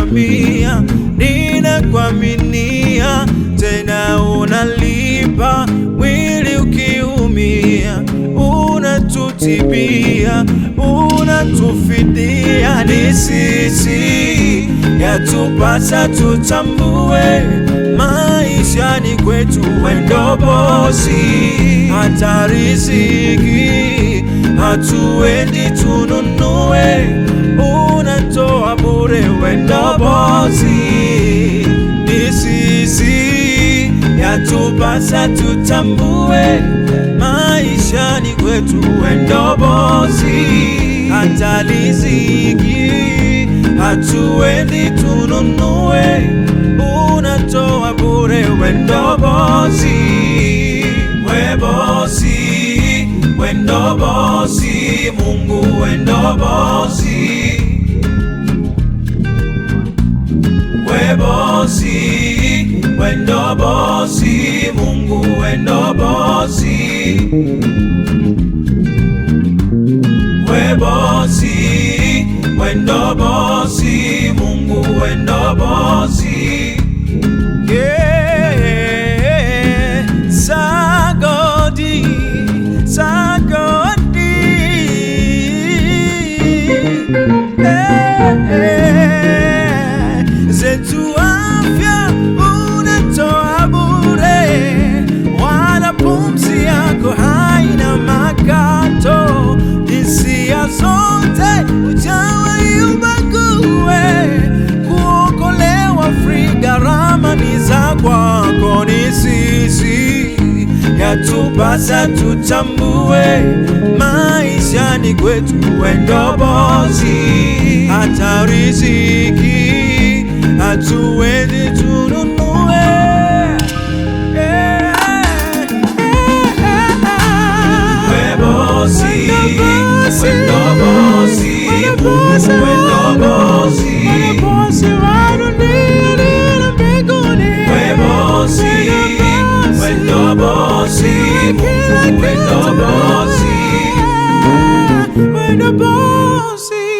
mia, ninakuaminia tena unalipa. Mwili ukiumia unatutibia, unatufidia. Ni sisi yatupasa tutambue, maishani kwetu wewe ndo bosi. Hata riziki hatuendi tununue, unatoa bure, wewe ndo bosi. Ni sisi yatupasa tutambue, maishani kwetu wewe ndo bosi. Hata riziki hatuendi tununue, unatoa bure, wewe ndo bosi. We bosi, we ndo bosi, Mungu we ndo bosi. We bosi, we ndo bosi, Mungu we ndo bosi. We bosi, we ndo bosi, Mungu we ndo bosi. Yeah, Sagodi, Sagodi. Zetu afya unatoa bure, wala pumzi yako haina makato. Hisia zote hujawahi ubague, kuokolewa free, gharama ni za kwako. Ni sisi yatupasa tutambue, maishani kwetu wewe ndo bosi. Hata riziki hatuendi tununue, we bosi, we ndo bosi, we ndo bosi. We bosi, we ndo bosi, we ndo bosi.